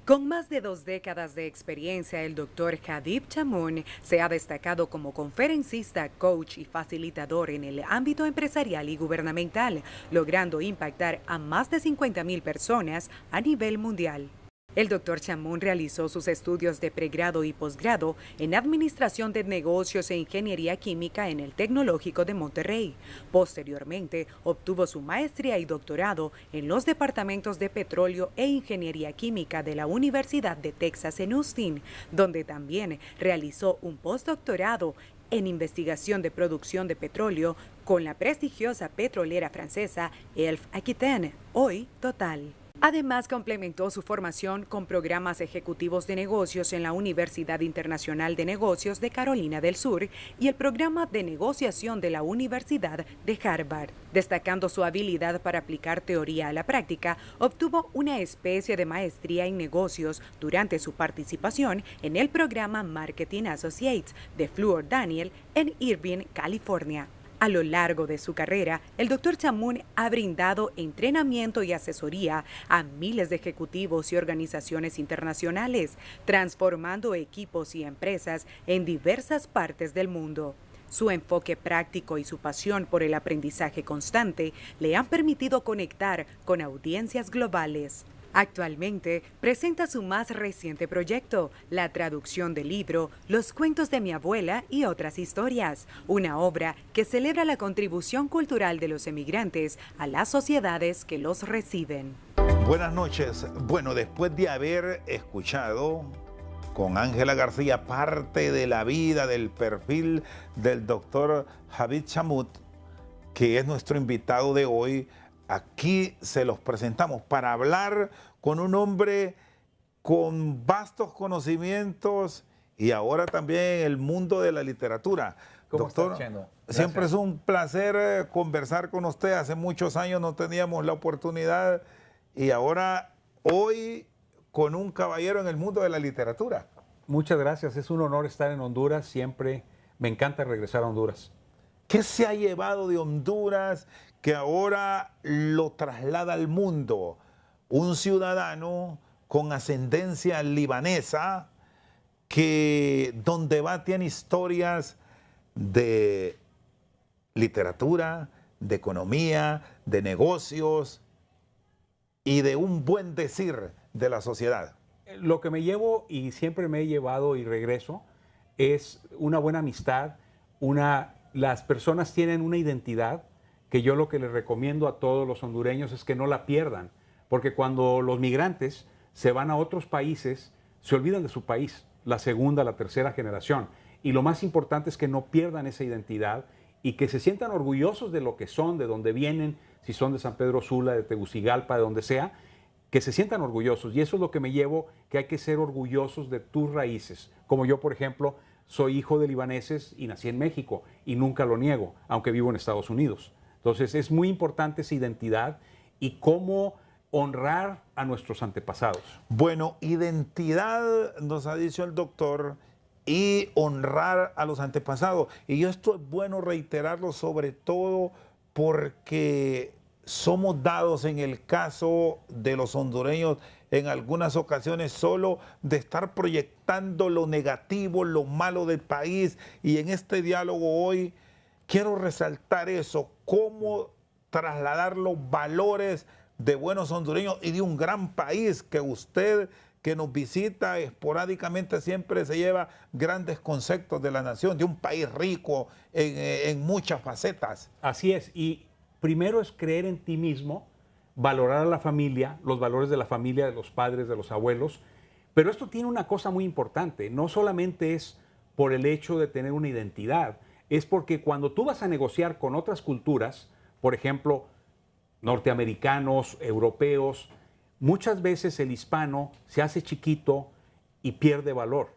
Con más de 2 décadas de experiencia, el doctor Khadib Chamoun se ha destacado como conferencista, coach y facilitador en el ámbito empresarial y gubernamental, logrando impactar a más de 50.000 personas a nivel mundial. El doctor Chamoun realizó sus estudios de pregrado y posgrado en Administración de Negocios e Ingeniería Química en el Tecnológico de Monterrey. Posteriormente, obtuvo su maestría y doctorado en los departamentos de Petróleo e Ingeniería Química de la Universidad de Texas en Austin, donde también realizó un postdoctorado en investigación de producción de petróleo con la prestigiosa petrolera francesa Elf Aquitaine, hoy Total. Además, complementó su formación con programas ejecutivos de negocios en la Universidad Internacional de Negocios de Carolina del Sur y el programa de negociación de la Universidad de Harvard. Destacando su habilidad para aplicar teoría a la práctica, obtuvo una especie de maestría en negocios durante su participación en el programa Marketing Associates de Fluor Daniel en Irvine, California. A lo largo de su carrera, el doctor Chamoun ha brindado entrenamiento y asesoría a miles de ejecutivos y organizaciones internacionales, transformando equipos y empresas en diversas partes del mundo. Su enfoque práctico y su pasión por el aprendizaje constante le han permitido conectar con audiencias globales. Actualmente presenta su más reciente proyecto, la traducción del libro Los cuentos de mi abuela y otras historias, una obra que celebra la contribución cultural de los emigrantes a las sociedades que los reciben. Buenas noches. Bueno, después de haber escuchado con Ángela García parte de la vida, del perfil del doctor Khadib Chamoun, que es nuestro invitado de hoy, aquí se los presentamos para hablar con un hombre con vastos conocimientos y ahora también en el mundo de la literatura. ¿Cómo Doctor, estás, Chendo? siempre es un placer conversar con usted. Hace muchos años no teníamos la oportunidad y ahora, hoy, con un caballero en el mundo de la literatura. Muchas gracias, es un honor estar en Honduras, siempre me encanta regresar a Honduras. ¿Qué se ha llevado de Honduras que ahora lo traslada al mundo? Un ciudadano con ascendencia libanesa que donde va tiene historias de literatura, de economía, de negocios y de un buen decir de la sociedad. Lo que me llevo y siempre me he llevado y regreso es una buena amistad, las personas tienen una identidad que yo lo que les recomiendo a todos los hondureños es que no la pierdan, porque cuando los migrantes se van a otros países, se olvidan de su país, la segunda, la tercera generación. Y lo más importante es que no pierdan esa identidad y que se sientan orgullosos de lo que son, de dónde vienen, si son de San Pedro Sula, de Tegucigalpa, de donde sea, que se sientan orgullosos. Y eso es lo que me llevo, que hay que ser orgullosos de tus raíces. Como yo, por ejemplo, soy hijo de libaneses y nací en México y nunca lo niego, aunque vivo en Estados Unidos. Entonces es muy importante esa identidad y cómo honrar a nuestros antepasados. Bueno, identidad, nos ha dicho el doctor, y honrar a los antepasados. Y esto es bueno reiterarlo sobre todo porque somos dados en el caso de los hondureños en algunas ocasiones solo de estar proyectando lo negativo, lo malo del país. Y en este diálogo hoy quiero resaltar eso, cómo trasladar los valores de buenos hondureños y de un gran país que usted, que nos visita esporádicamente, siempre se lleva grandes conceptos de la nación, de un país rico en muchas facetas. Así es, y primero es creer en ti mismo, valorar a la familia, los valores de la familia, de los padres, de los abuelos, pero esto tiene una cosa muy importante, no solamente es por el hecho de tener una identidad, es porque cuando tú vas a negociar con otras culturas, por ejemplo, norteamericanos, europeos, muchas veces el hispano se hace chiquito y pierde valor.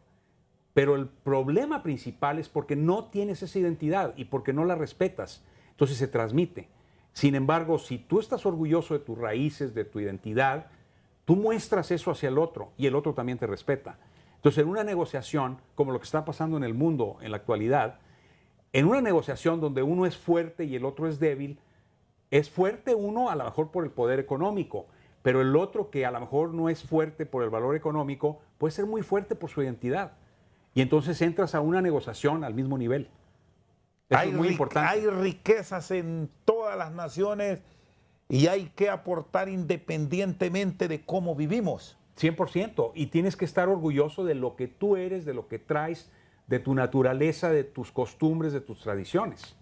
Pero el problema principal es porque no tienes esa identidad y porque no la respetas. Entonces se transmite. Sin embargo, si tú estás orgulloso de tus raíces, de tu identidad, tú muestras eso hacia el otro y el otro también te respeta. Entonces, en una negociación, como lo que está pasando en el mundo en la actualidad, en una negociación donde uno es fuerte y el otro es débil, es fuerte uno a lo mejor por el poder económico, pero el otro que a lo mejor no es fuerte por el valor económico, puede ser muy fuerte por su identidad. Y entonces entras a una negociación al mismo nivel. Eso es muy importante. Hay riquezas en todas las naciones y hay que aportar independientemente de cómo vivimos. 100%. Y tienes que estar orgulloso de lo que tú eres, de lo que traes, de tu naturaleza, de tus costumbres, de tus tradiciones.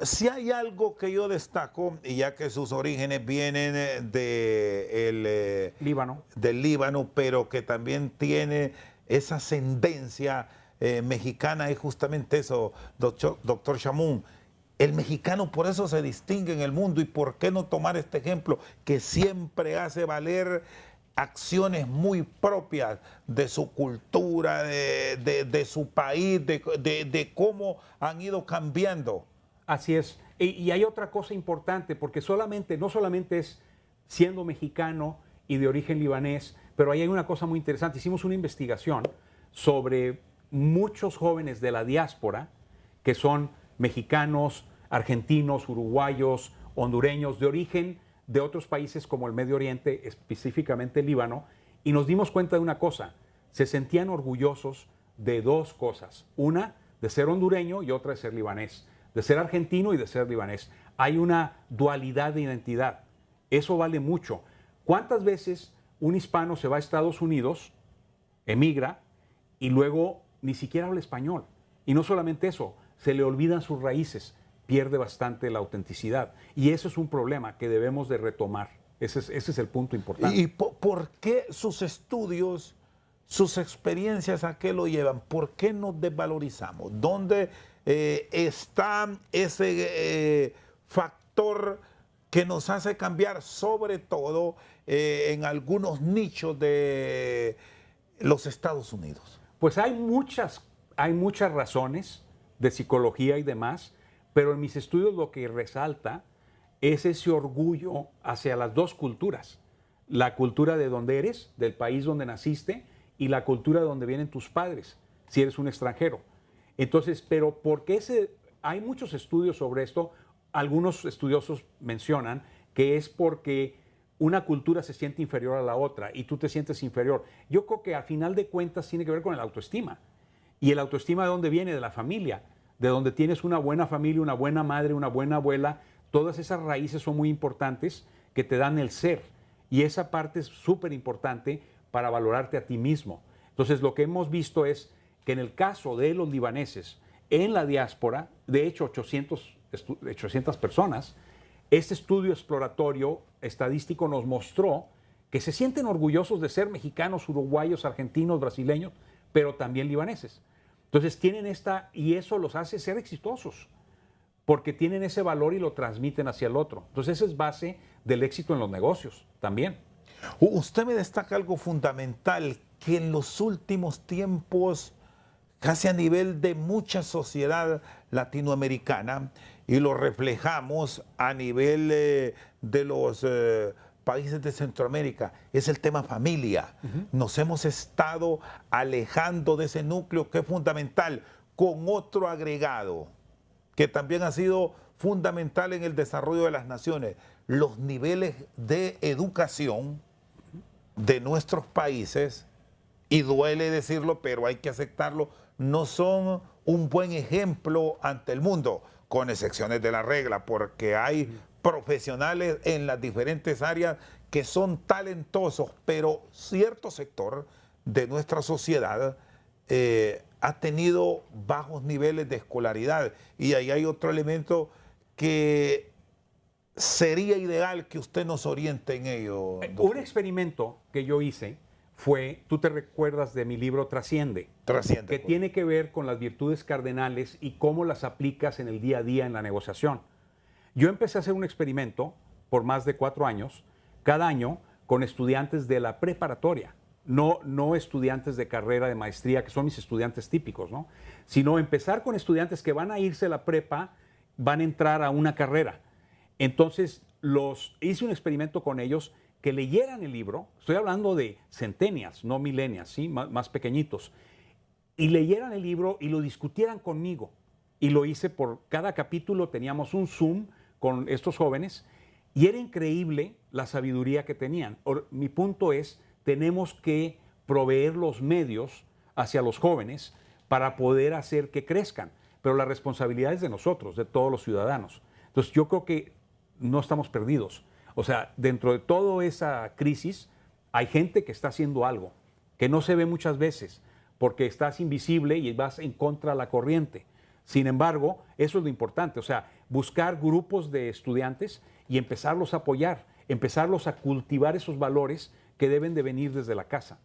Si hay algo que yo destaco, y ya que sus orígenes vienen del Líbano, pero que también tiene esa ascendencia mexicana, es justamente eso, doctor Chamoun. El mexicano por eso se distingue en el mundo, y por qué no tomar este ejemplo que siempre hace valer acciones muy propias de su cultura, de su país, de cómo han ido cambiando. Así es. Y hay otra cosa importante, porque no solamente es siendo mexicano y de origen libanés, pero ahí hay una cosa muy interesante. Hicimos una investigación sobre muchos jóvenes de la diáspora que son mexicanos, argentinos, uruguayos, hondureños, de origen de otros países como el Medio Oriente, específicamente el Líbano, y nos dimos cuenta de una cosa: se sentían orgullosos de dos cosas. Una, de ser hondureño, y otra, de ser libanés. De ser argentino y de ser libanés. Hay una dualidad de identidad. Eso vale mucho. ¿Cuántas veces un hispano se va a Estados Unidos, emigra, y luego ni siquiera habla español? Y no solamente eso, se le olvidan sus raíces, pierde bastante la autenticidad. Y eso es un problema que debemos de retomar. Ese es el punto importante. ¿Y por qué sus estudios, sus experiencias, a qué lo llevan? ¿Por qué nos desvalorizamos? ¿Dónde está ese factor que nos hace cambiar, sobre todo en algunos nichos de los Estados Unidos? Pues hay muchas razones de psicología y demás, pero en mis estudios lo que resalta es ese orgullo hacia las dos culturas. La cultura de donde eres, del país donde naciste, y la cultura de donde vienen tus padres, si eres un extranjero. Entonces, pero porque hay muchos estudios sobre esto. Algunos estudiosos mencionan que es porque una cultura se siente inferior a la otra y tú te sientes inferior. Yo creo que al final de cuentas tiene que ver con el autoestima. ¿Y el autoestima de dónde viene? De la familia, de donde tienes una buena familia, una buena madre, una buena abuela. Todas esas raíces son muy importantes que te dan el ser. Y esa parte es súper importante para valorarte a ti mismo. Entonces, lo que hemos visto es que en el caso de los libaneses, en la diáspora, de hecho 800 personas, este estudio exploratorio estadístico nos mostró que se sienten orgullosos de ser mexicanos, uruguayos, argentinos, brasileños, pero también libaneses. Entonces tienen y eso los hace ser exitosos, porque tienen ese valor y lo transmiten hacia el otro. Entonces esa es base del éxito en los negocios también. Usted me destaca algo fundamental, que en los últimos tiempos, casi a nivel de mucha sociedad latinoamericana, y lo reflejamos a nivel de los países de Centroamérica, es el tema familia. Nos hemos estado alejando de ese núcleo que es fundamental, con otro agregado que también ha sido fundamental en el desarrollo de las naciones: los niveles de educación de nuestros países, y duele decirlo, pero hay que aceptarlo, no son un buen ejemplo ante el mundo, con excepciones de la regla, porque hay profesionales en las diferentes áreas que son talentosos, pero cierto sector de nuestra sociedad ha tenido bajos niveles de escolaridad. Y ahí hay otro elemento que sería ideal que usted nos oriente en ello, doctor. Un experimento que yo hice fue, tú te recuerdas de mi libro Trasciende, que tiene que ver con las virtudes cardenales y cómo las aplicas en el día a día en la negociación. Yo empecé a hacer un experimento por más de 4 años, cada año, con estudiantes de la preparatoria, no estudiantes de carrera, de maestría, que son mis estudiantes típicos, ¿no? Sino empezar con estudiantes que van a irse a la prepa, van a entrar a una carrera. Entonces, hice un experimento con ellos, que leyeran el libro. Estoy hablando de centenias, no milenias, ¿sí? Más pequeñitos, y leyeran el libro y lo discutieran conmigo. Y lo hice por cada capítulo, teníamos un Zoom con estos jóvenes, Y era increíble la sabiduría que tenían. Mi punto es, tenemos que proveer los medios hacia los jóvenes para poder hacer que crezcan. Pero la responsabilidad es de nosotros, de todos los ciudadanos. Entonces yo creo que no estamos perdidos. O sea, dentro de toda esa crisis hay gente que está haciendo algo, que no se ve muchas veces, porque estás invisible y vas en contra de la corriente. Sin embargo, eso es lo importante, o sea, buscar grupos de estudiantes y empezarlos a apoyar, empezarlos a cultivar esos valores que deben de venir desde la casa.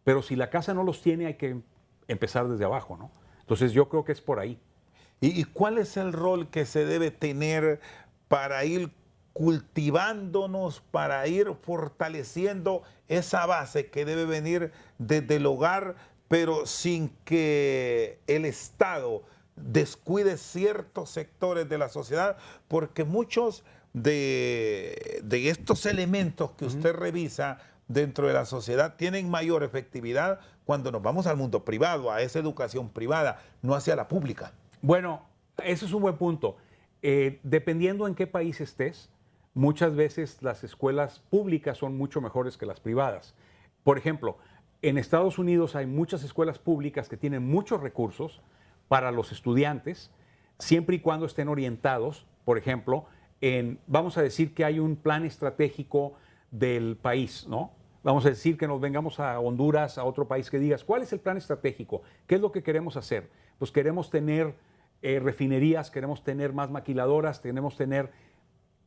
Pero si la casa no los tiene, hay que empezar desde abajo, ¿no? Entonces yo creo que es por ahí. ¿Y cuál es el rol que se debe tener para ir cultivándonos, para ir fortaleciendo esa base que debe venir desde el hogar, pero sin que el Estado descuide ciertos sectores de la sociedad? Porque muchos de estos elementos que usted revisa dentro de la sociedad tienen mayor efectividad cuando nos vamos al mundo privado, a esa educación privada, no hacia la pública. Bueno, ese es un buen punto. Dependiendo en qué país estés, muchas veces las escuelas públicas son mucho mejores que las privadas. Por ejemplo, en Estados Unidos hay muchas escuelas públicas que tienen muchos recursos para los estudiantes, siempre y cuando estén orientados, por ejemplo, vamos a decir que hay un plan estratégico del país, ¿no? Vamos a decir que nos vengamos a Honduras, a otro país, que digas, ¿cuál es el plan estratégico? ¿Qué es lo que queremos hacer? Pues queremos tener refinerías, queremos tener más maquiladoras, queremos tener,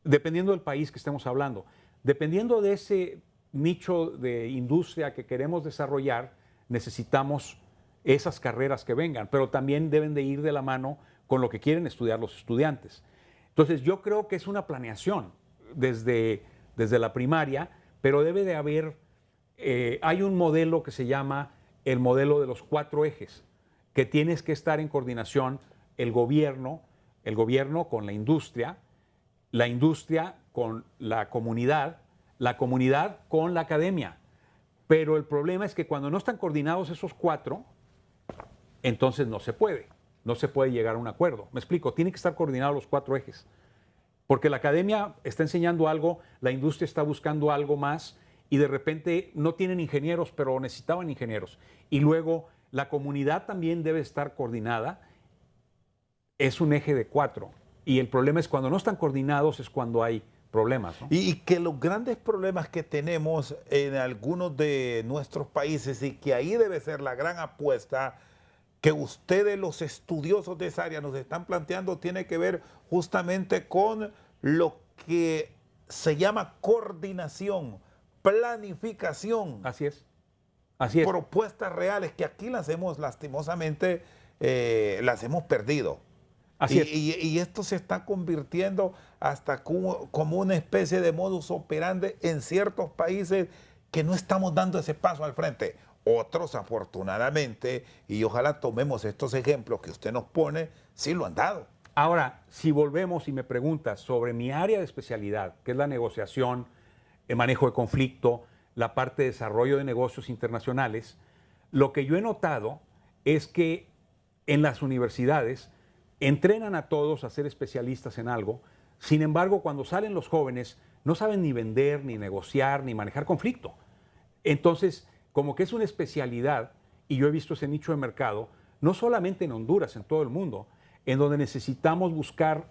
dependiendo del país que estemos hablando, dependiendo de ese nicho de industria que queremos desarrollar, necesitamos esas carreras que vengan, pero también deben de ir de la mano con lo que quieren estudiar los estudiantes. Entonces yo creo que es una planeación desde la primaria, pero debe de haber, hay un modelo que se llama el modelo de los 4 ejes, que tienes que estar en coordinación el gobierno con la industria con la comunidad con la academia. Pero el problema es que cuando no están coordinados esos 4, entonces no se puede llegar a un acuerdo. Me explico, tienen que estar coordinados los 4 ejes. Porque la academia está enseñando algo, la industria está buscando algo más y de repente no tienen ingenieros, pero necesitaban ingenieros. Y luego la comunidad también debe estar coordinada. Es un eje de 4. Y el problema es cuando no están coordinados es cuando hay problemas, ¿no? Y que los grandes problemas que tenemos en algunos de nuestros países y que ahí debe ser la gran apuesta que ustedes, los estudiosos de esa área, nos están planteando, tiene que ver justamente con lo que se llama coordinación, planificación. Así es. Así es. Propuestas reales que aquí las hemos lastimosamente las hemos perdido. Así es. Y esto se está convirtiendo hasta como una especie de modus operandi en ciertos países que no estamos dando ese paso al frente. Otros, afortunadamente, y ojalá tomemos estos ejemplos que usted nos pone, sí lo han dado. Ahora, si volvemos y me preguntas sobre mi área de especialidad, que es la negociación, el manejo de conflicto, la parte de desarrollo de negocios internacionales, lo que yo he notado es que en las universidades entrenan a todos a ser especialistas en algo. Sin embargo, cuando salen los jóvenes, no saben ni vender, ni negociar, ni manejar conflicto. Entonces, como que es una especialidad, y yo he visto ese nicho de mercado, no solamente en Honduras, en todo el mundo, en donde necesitamos buscar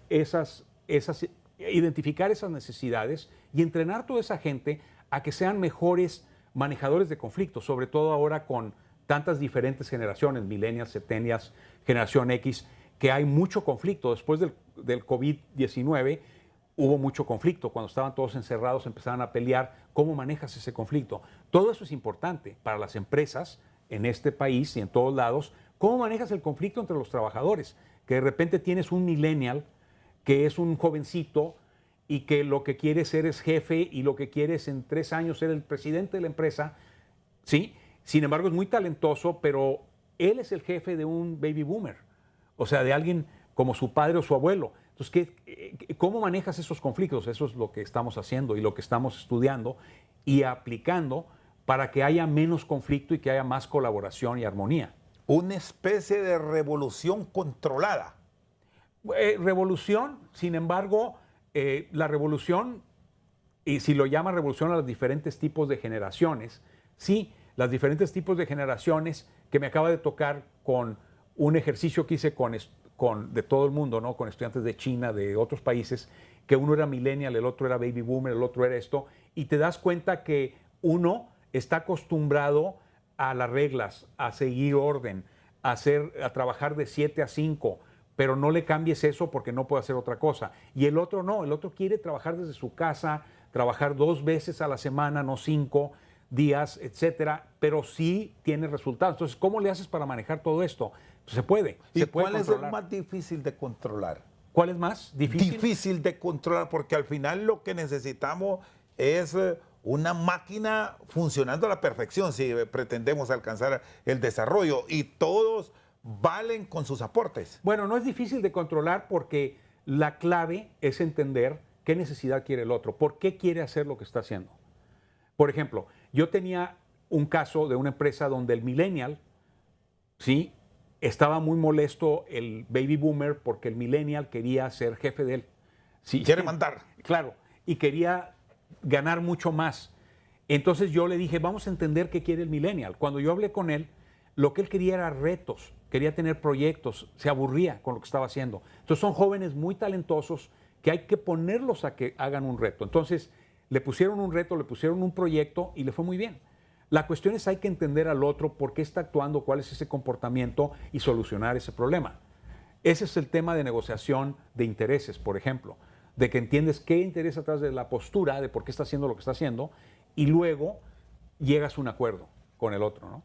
identificar esas necesidades y entrenar toda esa gente a que sean mejores manejadores de conflictos, sobre todo ahora con tantas diferentes generaciones, millennials, centennials, generación X, que hay mucho conflicto. Después del COVID-19 hubo mucho conflicto. Cuando estaban todos encerrados empezaban a pelear. ¿Cómo manejas ese conflicto? Todo eso es importante para las empresas en este país y en todos lados. ¿Cómo manejas el conflicto entre los trabajadores? Que de repente tienes un millennial que es un jovencito y que lo que quiere ser es jefe y lo que quiere es en 3 años ser el presidente de la empresa, ¿sí? Sin embargo, es muy talentoso, pero él es el jefe de un baby boomer, o sea, de alguien como su padre o su abuelo. Entonces, ¿cómo manejas esos conflictos? Eso es lo que estamos haciendo y lo que estamos estudiando y aplicando para que haya menos conflicto y que haya más colaboración y armonía. Una especie de revolución controlada. Revolución, sin embargo, la revolución y si lo llama revolución a los diferentes tipos de generaciones, sí, las diferentes tipos de generaciones que me acaba de tocar con un ejercicio que hice de todo el mundo, ¿no? Con estudiantes de China, de otros países, que uno era millennial, el otro era baby boomer, el otro era esto, y te das cuenta que uno está acostumbrado a las reglas, a seguir orden, a trabajar de 7 a 5, pero no le cambies eso porque no puede hacer otra cosa. Y el otro no, el otro quiere trabajar desde su casa, trabajar 2 veces a la semana, no 5 días, etcétera, pero sí tiene resultados. Entonces, ¿cómo le haces para manejar todo esto? Pues se puede. ¿Y cuál es el más difícil de controlar? ¿Cuál es más difícil? Difícil de controlar, porque al final lo que necesitamos es una máquina funcionando a la perfección si pretendemos alcanzar el desarrollo, y todos valen con sus aportes. Bueno, no es difícil de controlar porque la clave es entender qué necesidad quiere el otro, por qué quiere hacer lo que está haciendo. Por ejemplo, yo tenía un caso de una empresa donde el millennial, ¿sí?, estaba muy molesto el baby boomer porque el millennial quería ser jefe de él. ¿Sí? Quiere mandar. Claro, y quería ganar mucho más. Entonces yo le dije, vamos a entender qué quiere el millennial. Cuando yo hablé con él, lo que él quería era retos, quería tener proyectos, se aburría con lo que estaba haciendo. Entonces son jóvenes muy talentosos que hay que ponerlos a que hagan un reto. Entonces le pusieron un reto, le pusieron un proyecto y le fue muy bien. La cuestión es hay que entender al otro por qué está actuando, cuál es ese comportamiento y solucionar ese problema. Ese es el tema de negociación de intereses, por ejemplo, de que entiendes qué interesa atrás de la postura, de por qué está haciendo lo que está haciendo, y luego llegas a un acuerdo con el otro, ¿no?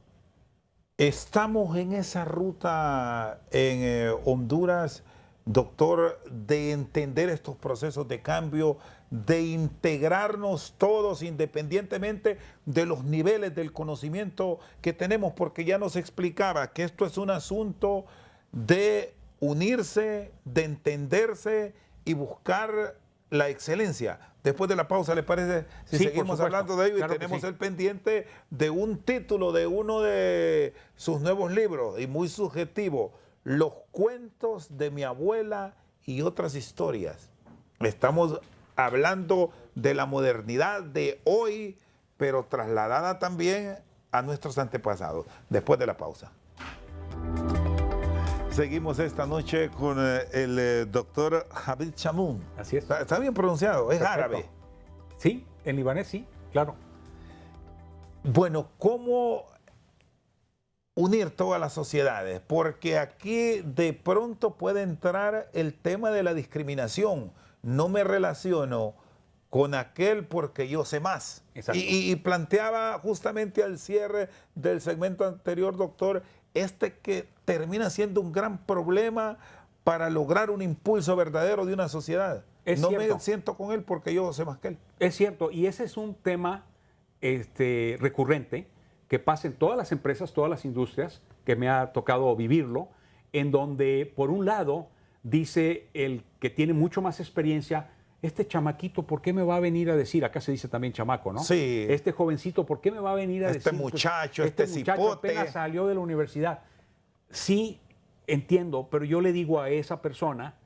Estamos en esa ruta en Honduras, doctor, de entender estos procesos de cambio, de integrarnos todos independientemente de los niveles del conocimiento que tenemos, porque ya nos explicaba que esto es un asunto de unirse, de entenderse y buscar la excelencia. Después de la pausa, ¿le parece si Sí, seguimos hablando de ello? Claro y tenemos sí. el pendiente de un título de uno de sus nuevos libros, y muy subjetivo: Los cuentos de mi abuela y otras historias. Estamos hablando de la modernidad de hoy, pero trasladada también a nuestros antepasados. Después de la pausa. Seguimos esta noche con el doctor Habib Chamoun. Así es. Está bien pronunciado, es Perfecto. árabe. Sí, en libanés sí, claro. Bueno, ¿cómo unir todas las sociedades? Porque aquí de pronto puede entrar el tema de la discriminación. No me relaciono con aquel porque yo sé más. Exacto. Y planteaba justamente al cierre del segmento anterior, doctor, que termina siendo un gran problema para lograr un impulso verdadero de una sociedad. Es no cierto. me siento con él porque yo sé más que él. Es cierto, y ese es un tema recurrente que pasa en todas las empresas, todas las industrias, que me ha tocado vivirlo, en donde, por un lado, dice el que tiene mucho más experiencia, este chamaquito, ¿por qué me va a venir a decir? Acá se dice también chamaco, ¿no? Sí. Este jovencito, ¿por qué me va a venir a decir? Este muchacho, este muchacho cipote. apenas salió de la universidad. Sí, entiendo, pero yo le digo a esa persona,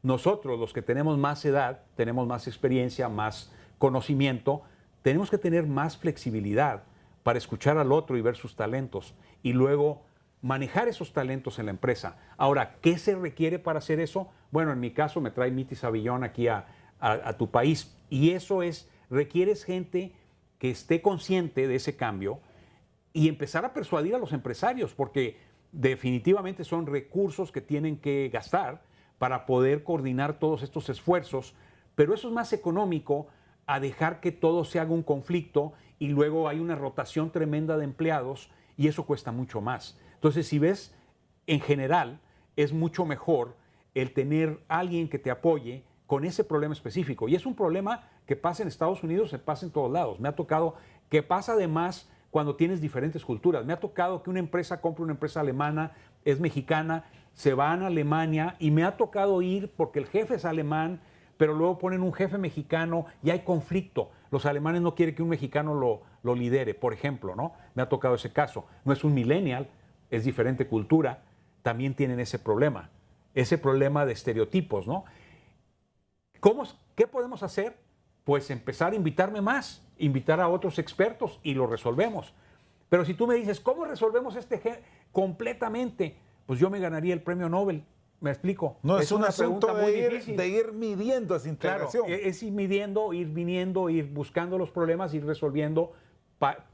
nosotros, los que tenemos más edad, tenemos más experiencia, más conocimiento, tenemos que tener más flexibilidad para escuchar al otro y ver sus talentos y luego manejar esos talentos en la empresa. Ahora, ¿qué se requiere para hacer eso? Bueno, en mi caso me trae Miti Savillón aquí a tu país, y eso requieres gente que esté consciente de ese cambio y empezar a persuadir a los empresarios, porque definitivamente son recursos que tienen que gastar para poder coordinar todos estos esfuerzos, pero eso es más económico a dejar que todo se haga un conflicto y luego hay una rotación tremenda de empleados y eso cuesta mucho más. Entonces, si ves, en general, es mucho mejor el tener alguien que te apoye con ese problema específico. Y es un problema que pasa en Estados Unidos, se pasa en todos lados. Me ha tocado que pasa además cuando tienes diferentes culturas. Me ha tocado que una empresa compre una empresa alemana, es mexicana, se van a Alemania y me ha tocado ir porque el jefe es alemán, pero luego ponen un jefe mexicano y hay conflicto. Los alemanes no quieren que un mexicano lo lidere, por ejemplo, ¿no? Me ha tocado ese caso. No es un millennial, es diferente cultura, también tienen ese problema de estereotipos, ¿no? ¿Qué podemos hacer? pues empezar a invitarme más, invitar a otros expertos y lo resolvemos. Pero si tú me dices, ¿cómo resolvemos completamente? Pues yo me ganaría el premio Nobel. ¿Me explico? No, es un asunto pregunta muy difícil. de ir midiendo esa integración. Claro, es ir midiendo, ir viniendo, ir buscando los problemas, ir resolviendo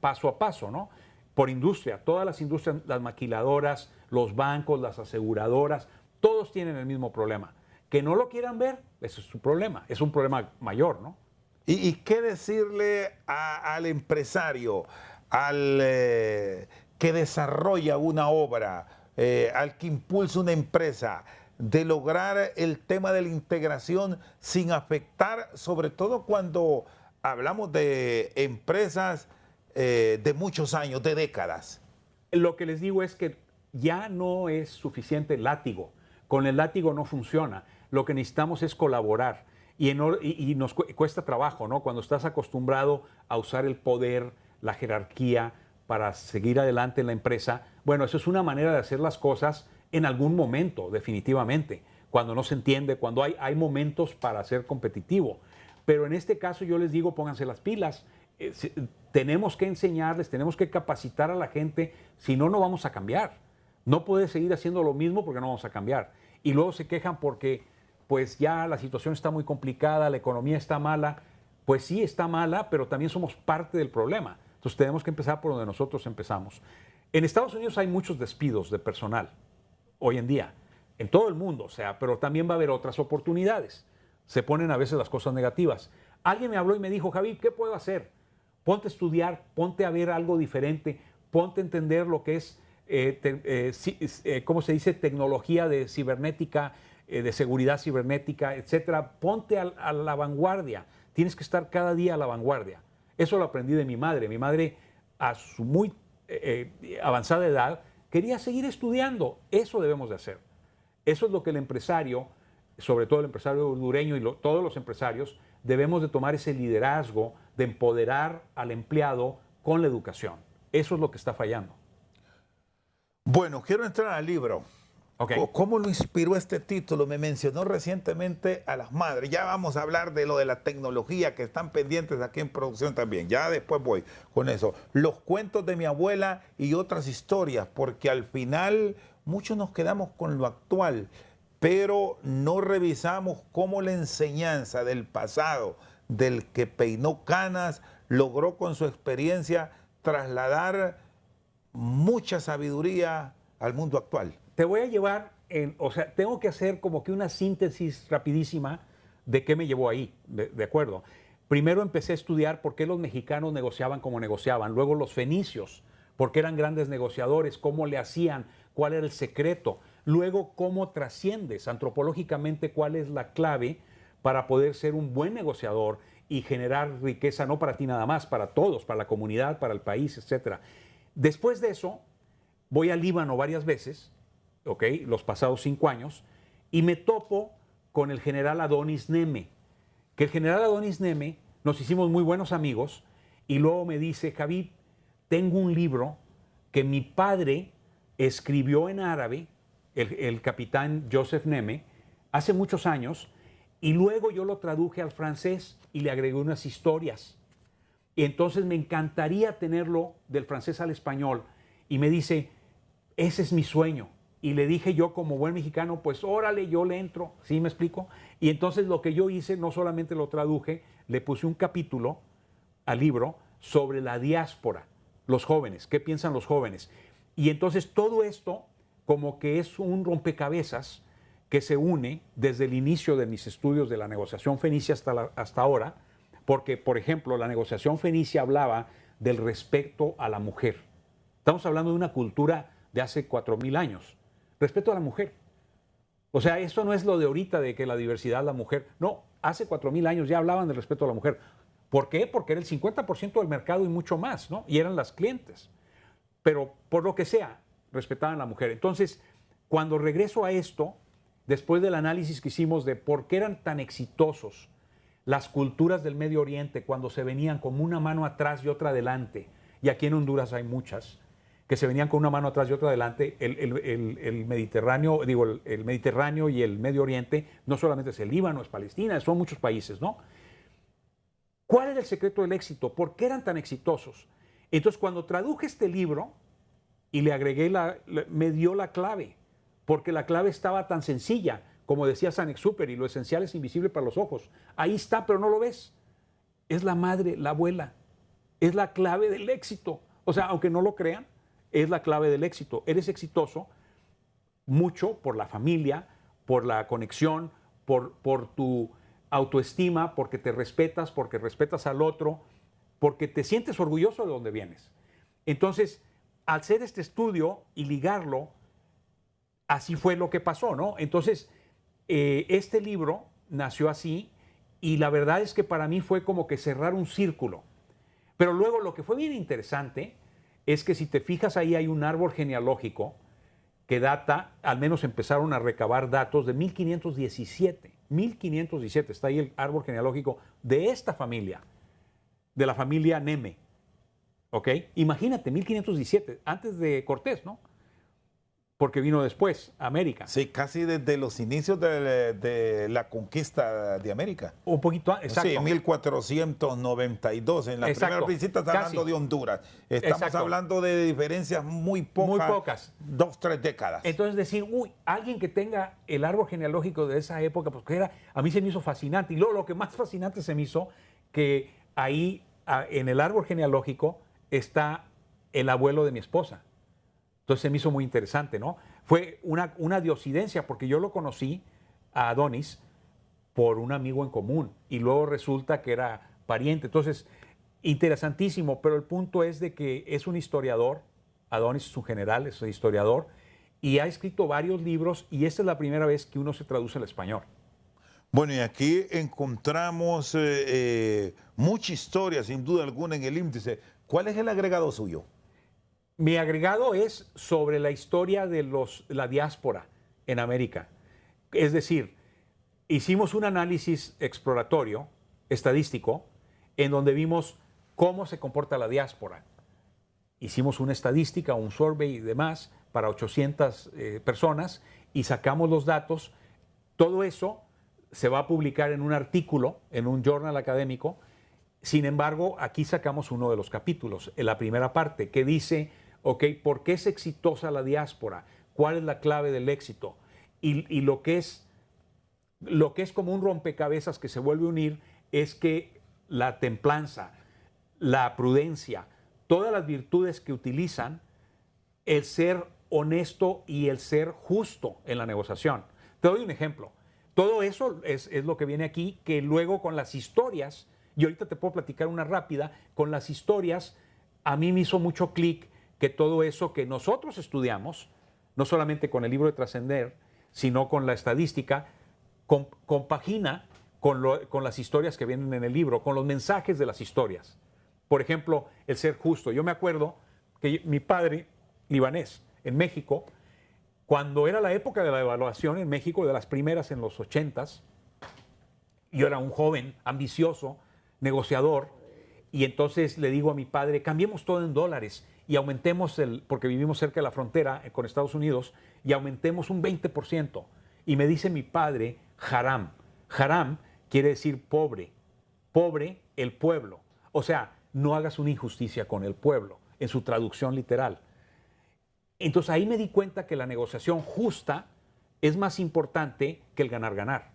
paso a paso, ¿no? Por industria, todas las industrias, las maquiladoras, los bancos, las aseguradoras, todos tienen el mismo problema. Que no lo quieran ver, ese es su problema, es un problema mayor, ¿no? ¿Y qué decirle al empresario, al que desarrolla una obra, al que impulsa una empresa, de lograr el tema de la integración sin afectar, sobre todo cuando hablamos de empresas de muchos años, de décadas? Lo que les digo es que ya no es suficiente el látigo. Con el látigo no funciona. Lo que necesitamos es colaborar. Y nos cuesta trabajo, ¿no? Cuando estás acostumbrado a usar el poder, la jerarquía para seguir adelante en la empresa, bueno, eso es una manera de hacer las cosas en algún momento, definitivamente. Cuando no se entiende, cuando hay momentos para ser competitivo. Pero en este caso yo les digo, pónganse las pilas. Tenemos que enseñarles, tenemos que capacitar a la gente, si no, no vamos a cambiar. No puedes seguir haciendo lo mismo porque no vamos a cambiar. Y luego se quejan porque pues ya la situación está muy complicada, la economía está mala. Pues sí, está mala, pero también somos parte del problema. Entonces tenemos que empezar por donde nosotros empezamos. En Estados Unidos hay muchos despidos de personal hoy en día, en todo el mundo, o sea, pero también va a haber otras oportunidades. Se ponen a veces las cosas negativas. Alguien me habló y me dijo, Javi, ¿qué puedo hacer? Ponte a estudiar, ponte a ver algo diferente, ponte a entender lo que es, ¿cómo se dice? Tecnología de cibernética, de seguridad cibernética, etcétera. Ponte a la vanguardia. Tienes que estar cada día a la vanguardia. Eso lo aprendí de mi madre. Mi madre, a su muy avanzada edad, quería seguir estudiando. Eso debemos de hacer. Eso es lo que el empresario, sobre todo el empresario hondureño y todos los empresarios, debemos de tomar ese liderazgo de empoderar al empleado con la educación. Eso es lo que está fallando. Bueno, quiero entrar al libro. Okay. ¿Cómo lo inspiró este título? Me mencionó recientemente a las madres. Ya vamos a hablar de lo de la tecnología que están pendientes aquí en producción también. Ya después voy con eso. Los cuentos de mi abuela y otras historias, porque al final muchos nos quedamos con lo actual, pero no revisamos cómo la enseñanza del pasado, del que peinó canas, logró con su experiencia trasladar mucha sabiduría al mundo actual. Te voy a llevar, o sea, tengo que hacer como que una síntesis rapidísima de qué me llevó ahí, de acuerdo. Primero empecé a estudiar por qué los mexicanos negociaban como negociaban, luego los fenicios, por qué eran grandes negociadores, cómo le hacían, cuál era el secreto, luego cómo trasciendes antropológicamente, cuál es la clave para poder ser un buen negociador y generar riqueza no para ti nada más, para todos, para la comunidad, para el país, etc. Después de eso, voy al Líbano varias veces, ¿okay? Los pasados 5 años, y me topo con el general Adonis Neme, que el general Adonis Neme nos hicimos muy buenos amigos, y luego me dice, Javi, tengo un libro que mi padre escribió en árabe, el capitán Joseph Neme, hace muchos años, y luego yo lo traduje al francés y le agregué unas historias. Y entonces me encantaría tenerlo del francés al español. Y me dice, ese es mi sueño. Y le dije yo como buen mexicano, pues órale, yo le entro, ¿sí me explico? Y entonces lo que yo hice, no solamente lo traduje, le puse un capítulo al libro sobre la diáspora, los jóvenes, qué piensan los jóvenes. Y entonces todo esto como que es un rompecabezas que se une desde el inicio de mis estudios de la negociación fenicia hasta ahora, porque, por ejemplo, la negociación fenicia hablaba del respeto a la mujer. Estamos hablando de una cultura de hace 4,000 años. Respeto a la mujer. O sea, esto no es lo de ahorita de que la diversidad, la mujer. No, hace 4,000 años ya hablaban del respeto a la mujer. ¿Por qué? Porque era el 50% del mercado y mucho más, ¿no? Y eran las clientes. Pero por lo que sea, respetaban a la mujer. Entonces, cuando regreso a esto, después del análisis que hicimos de por qué eran tan exitosos las culturas del Medio Oriente cuando se venían como una mano atrás y otra adelante, y aquí en Honduras hay muchas, que se venían con una mano atrás y otra adelante, el Mediterráneo, el Mediterráneo y el Medio Oriente, no solamente es el Líbano, es Palestina, son muchos países, ¿no? ¿Cuál era el secreto del éxito? ¿Por qué eran tan exitosos? Entonces, cuando traduje este libro y le agregué, me dio la clave, porque la clave estaba tan sencilla, como decía Saint-Exupéry, lo esencial es invisible para los ojos. Ahí está, pero no lo ves. Es la madre, la abuela. Es la clave del éxito. O sea, aunque no lo crean, es la clave del éxito. Eres exitoso mucho por la familia, por la conexión, por tu autoestima, porque te respetas, porque respetas al otro, porque te sientes orgulloso de donde vienes. Entonces, al hacer este estudio y ligarlo, así fue lo que pasó, ¿no? Entonces, este libro nació así y la verdad es que para mí fue como que cerrar un círculo. Pero luego lo que fue bien interesante es que si te fijas ahí hay un árbol genealógico que data, al menos empezaron a recabar datos de 1517. 1517 está ahí el árbol genealógico de esta familia, de la familia Neme. ¿Ok? Imagínate, 1517, antes de Cortés, ¿no? Porque vino después, a América. Sí, casi desde los inicios de la conquista de América. Un poquito, exacto. Sí, 1492. En la primera visita está hablando de Honduras. Estamos hablando de diferencias muy pocas. Muy pocas. 2, 3 décadas. Entonces decir, alguien que tenga el árbol genealógico de esa época, pues que era, a mí se me hizo fascinante. Y luego lo que más fascinante se me hizo, que ahí en el árbol genealógico está el abuelo de mi esposa. Entonces se me hizo muy interesante, ¿no? Fue una diosidencia, porque yo lo conocí a Adonis por un amigo en común y luego resulta que era pariente. Entonces, interesantísimo, pero el punto es de que es un historiador, Adonis es un general, es un historiador, y ha escrito varios libros y esta es la primera vez que uno se traduce al español. Bueno, y aquí encontramos mucha historia, sin duda alguna, en el índice. ¿Cuál es el agregado suyo? Mi agregado es sobre la historia de la diáspora en América. Es decir, hicimos un análisis exploratorio, estadístico, en donde vimos cómo se comporta la diáspora. Hicimos una estadística, un survey y demás para 800 personas y sacamos los datos. Todo eso se va a publicar en un artículo, en un journal académico. Sin embargo, aquí sacamos uno de los capítulos, en la primera parte, que dice, ok, ¿por qué es exitosa la diáspora? ¿Cuál es la clave del éxito? Y lo que es como un rompecabezas que se vuelve a unir es que la templanza, la prudencia, todas las virtudes que utilizan, el ser honesto y el ser justo en la negociación. Te doy un ejemplo. Todo eso es lo que viene aquí, que luego con las historias, y ahorita te puedo platicar una rápida, con las historias a mí me hizo mucho clic que todo eso que nosotros estudiamos, no solamente con el libro de Trascender, sino con la estadística, compagina con las historias que vienen en el libro, con los mensajes de las historias. Por ejemplo, el ser justo. Yo me acuerdo que mi padre, libanés, en México, cuando era la época de la devaluación en México, de las primeras en los 80s, yo era un joven, ambicioso, negociador, y entonces le digo a mi padre, cambiemos todo en dólares y aumentemos porque vivimos cerca de la frontera con Estados Unidos, y aumentemos un 20%. Y me dice mi padre, haram. Haram quiere decir pobre. Pobre, el pueblo. O sea, no hagas una injusticia con el pueblo, en su traducción literal. Entonces ahí me di cuenta que la negociación justa es más importante que el ganar-ganar.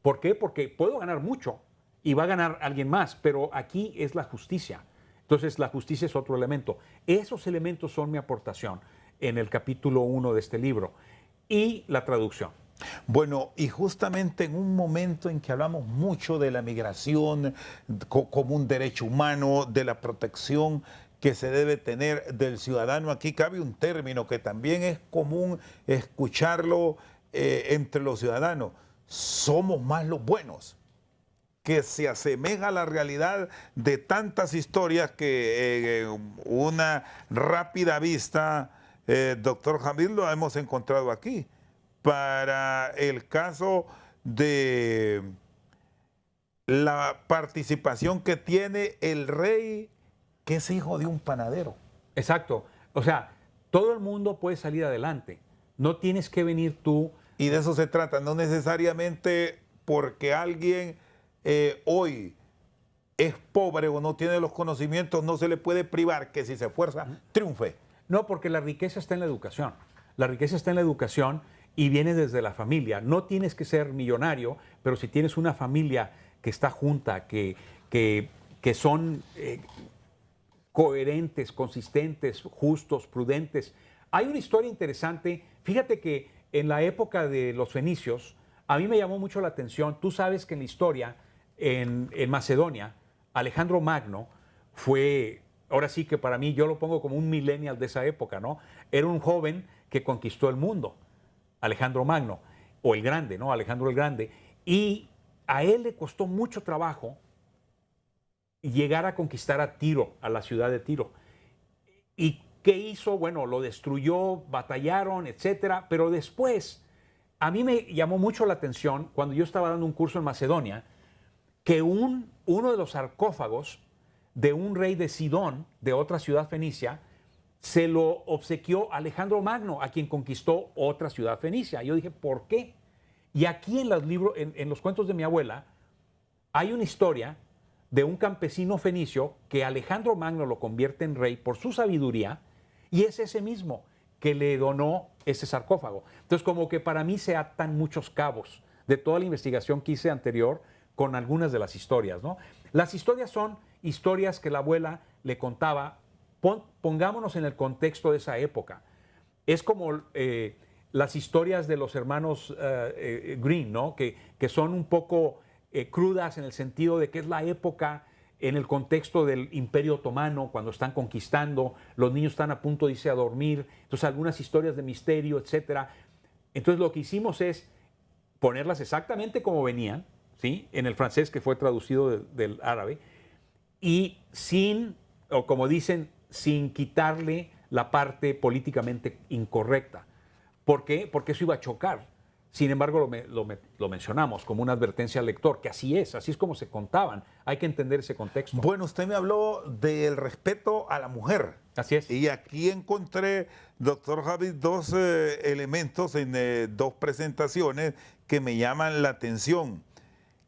¿Por qué? Porque puedo ganar mucho y va a ganar alguien más, pero aquí es la justicia. Entonces la justicia es otro elemento. Esos elementos son mi aportación en el capítulo 1 de este libro. Y la traducción. Bueno, y justamente en un momento en que hablamos mucho de la migración como un derecho humano, de la protección que se debe tener del ciudadano, aquí cabe un término que también es común escucharlo entre los ciudadanos: somos más los buenos, que se asemeja a la realidad de tantas historias que una rápida vista, doctor Hamid, lo hemos encontrado aquí. Para el caso de la participación que tiene el rey, que es hijo de un panadero. Exacto. O sea, todo el mundo puede salir adelante. No tienes que venir tú. Y de eso se trata, no necesariamente porque alguien hoy es pobre o no tiene los conocimientos, no se le puede privar que si se esfuerza, triunfe. No, porque la riqueza está en la educación. La riqueza está en la educación y viene desde la familia. No tienes que ser millonario, pero si tienes una familia que está junta, que son coherentes, consistentes, justos, prudentes. Hay una historia interesante. Fíjate que en la época de los fenicios, a mí me llamó mucho la atención. Tú sabes que en la historia, en Macedonia, Alejandro Magno fue, ahora sí que para mí, yo lo pongo como un millennial de esa época, ¿no? Era un joven que conquistó el mundo, Alejandro Magno, o el Grande, ¿no? Alejandro el Grande. Y a él le costó mucho trabajo llegar a conquistar a Tiro, a la ciudad de Tiro. ¿Y qué hizo? Bueno, lo destruyó, batallaron, etcétera, pero después, a mí me llamó mucho la atención, cuando yo estaba dando un curso en Macedonia, que uno de los sarcófagos de un rey de Sidón, de otra ciudad fenicia, se lo obsequió Alejandro Magno, a quien conquistó otra ciudad fenicia. Yo dije, ¿por qué? Y aquí en los libros, en los cuentos de mi abuela, hay una historia de un campesino fenicio que Alejandro Magno lo convierte en rey por su sabiduría, y es ese mismo que le donó ese sarcófago. Entonces, como que para mí se atan muchos cabos de toda la investigación que hice anterior con algunas de las historias, ¿no? Las historias son historias que la abuela le contaba. Pongámonos en el contexto de esa época. Es como las historias de los hermanos Green, ¿no? Que son un poco crudas en el sentido de que es la época en el contexto del Imperio Otomano, cuando están conquistando, los niños están a punto de irse a dormir, entonces algunas historias de misterio, etcétera. Entonces lo que hicimos es ponerlas exactamente como venían, ¿sí? En el francés, que fue traducido del árabe, y sin, o como dicen, sin quitarle la parte políticamente incorrecta. ¿Por qué? Porque eso iba a chocar. Sin embargo, lo mencionamos como una advertencia al lector, que así es como se contaban. Hay que entender ese contexto. Bueno, usted me habló del respeto a la mujer. Así es. Y aquí encontré, doctor Javid, dos elementos en dos presentaciones que me llaman la atención.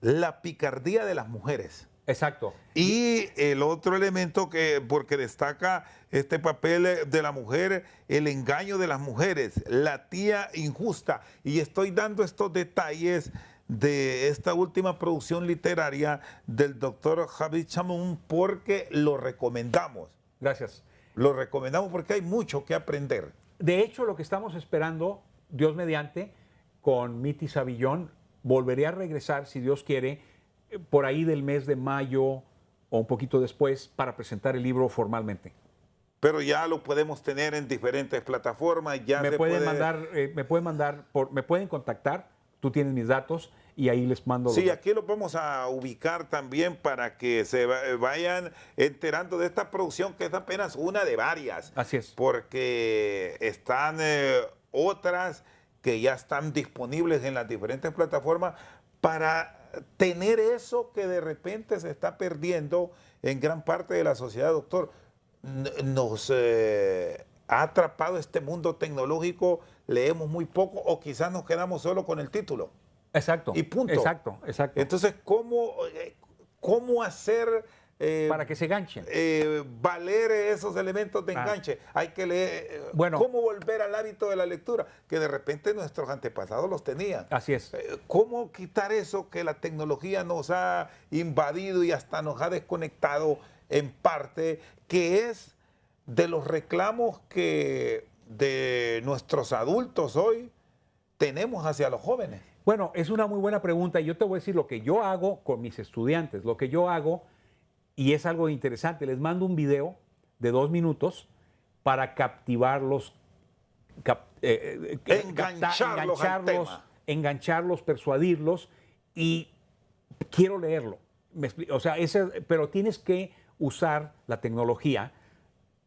La picardía de las mujeres. Exacto. Y el otro elemento porque destaca este papel de la mujer, el engaño de las mujeres, la tía injusta. Y estoy dando estos detalles de esta última producción literaria del doctor Javid Chamoun porque lo recomendamos. Gracias. Lo recomendamos porque hay mucho que aprender. De hecho, lo que estamos esperando, Dios mediante, con Miti Savillón, volveré a regresar, si Dios quiere, por ahí del mes de mayo o un poquito después para presentar el libro formalmente. Pero ya lo podemos tener en diferentes plataformas. Ya me pueden contactar, tú tienes mis datos y ahí les mando. Sí, aquí los vamos a ubicar también para que se vayan enterando de esta producción, que es apenas una de varias. Así es. Porque están otras que ya están disponibles en las diferentes plataformas para tener eso que de repente se está perdiendo en gran parte de la sociedad, doctor. Nos ha atrapado este mundo tecnológico, leemos muy poco o quizás nos quedamos solo con el título. Exacto. Y punto. Exacto. Entonces, ¿cómo hacer para que se enganchen? Valer esos elementos de enganche. Hay que leer. ¿Cómo volver al hábito de la lectura? Que de repente nuestros antepasados los tenían. Así es. ¿Cómo quitar eso que la tecnología nos ha invadido y hasta nos ha desconectado en parte, que es de los reclamos que de nuestros adultos hoy tenemos hacia los jóvenes? Bueno, es una muy buena pregunta y yo te voy a decir lo que yo hago con mis estudiantes. Lo que yo hago, y es algo interesante, les mando un video de 2 minutos para captivarlos, engancharlos, persuadirlos, y quiero leerlo. O sea, pero tienes que usar la tecnología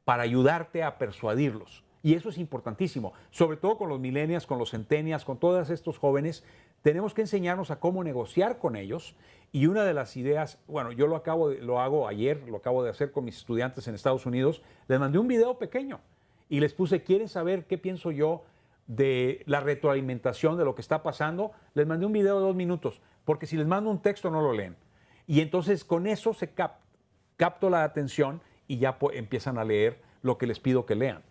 para ayudarte a persuadirlos. Y eso es importantísimo, sobre todo con los millennials, con los centennials, con todos estos jóvenes. Tenemos que enseñarnos a cómo negociar con ellos. Y una de las ideas, bueno, yo lo hago ayer, lo acabo de hacer con mis estudiantes en Estados Unidos. Les mandé un video pequeño y les puse, ¿quieren saber qué pienso yo de la retroalimentación de lo que está pasando? Les mandé un video de 2 minutos, porque si les mando un texto no lo leen. Y entonces con eso capto la atención y ya empiezan a leer lo que les pido que lean.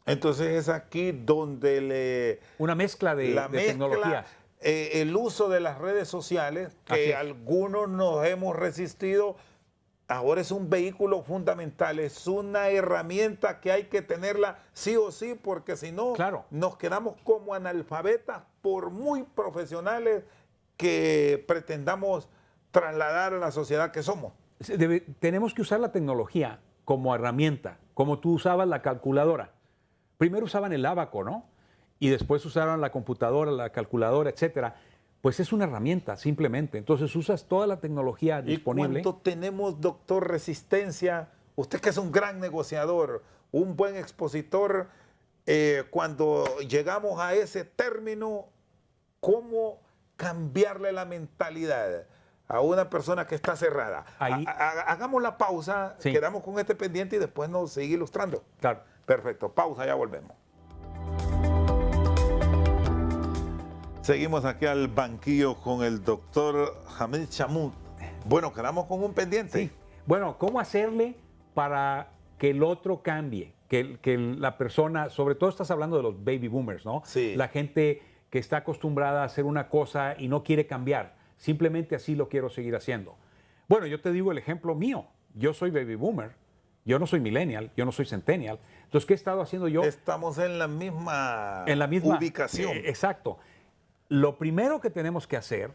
Entonces es aquí donde una mezcla de tecnologías. El uso de las redes sociales, que algunos nos hemos resistido, ahora es un vehículo fundamental, es una herramienta que hay que tenerla sí o sí, porque si no, nos quedamos como analfabetas por muy profesionales que pretendamos trasladar a la sociedad que somos. Tenemos que usar la tecnología como herramienta, como tú usabas la calculadora. Primero usaban el ábaco, ¿no? Y después usaron la computadora, la calculadora, etcétera. Pues es una herramienta, simplemente. Entonces usas toda la tecnología disponible. ¿Y cuánto tenemos, doctor, resistencia? Usted que es un gran negociador, un buen expositor, cuando llegamos a ese término, ¿cómo cambiarle la mentalidad a una persona que está cerrada? Hagamos la pausa, quedamos con este pendiente y después nos sigue ilustrando. Claro. Perfecto, pausa, ya volvemos. Seguimos aquí al banquillo con el doctor Hamid Chamud. Bueno, quedamos con un pendiente. Sí. Bueno, ¿cómo hacerle para que el otro cambie? Que la persona, sobre todo estás hablando de los baby boomers, ¿no? Sí. La gente que está acostumbrada a hacer una cosa y no quiere cambiar. Simplemente así lo quiero seguir haciendo. Bueno, yo te digo el ejemplo mío. Yo soy baby boomer. Yo no soy millennial, yo no soy centennial. Entonces, ¿qué he estado haciendo yo? Estamos en la misma ubicación. Exacto. Lo primero que tenemos que hacer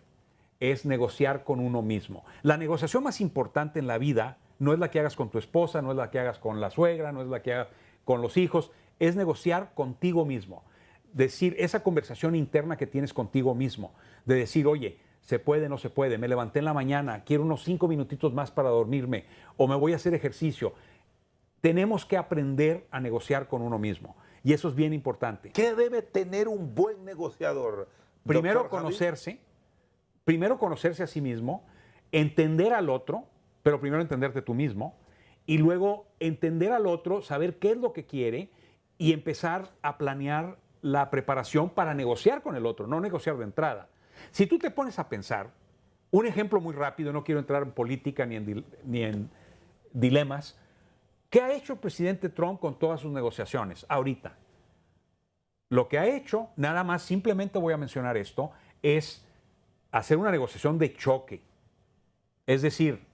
es negociar con uno mismo. La negociación más importante en la vida no es la que hagas con tu esposa, no es la que hagas con la suegra, no es la que hagas con los hijos, es negociar contigo mismo. Decir, esa conversación interna que tienes contigo mismo, de decir, oye, se puede, no se puede, me levanté en la mañana, quiero unos 5 minutitos más para dormirme, o me voy a hacer ejercicio. Tenemos que aprender a negociar con uno mismo. Y eso es bien importante. ¿Qué debe tener un buen negociador? Primero conocerse a sí mismo, entender al otro, pero primero entenderte tú mismo, y luego entender al otro, saber qué es lo que quiere y empezar a planear la preparación para negociar con el otro, no negociar de entrada. Si tú te pones a pensar, un ejemplo muy rápido, no quiero entrar en política ni en dilemas, ¿qué ha hecho el presidente Trump con todas sus negociaciones ahorita? Lo que ha hecho, nada más, simplemente voy a mencionar esto, es hacer una negociación de choque. Es decir,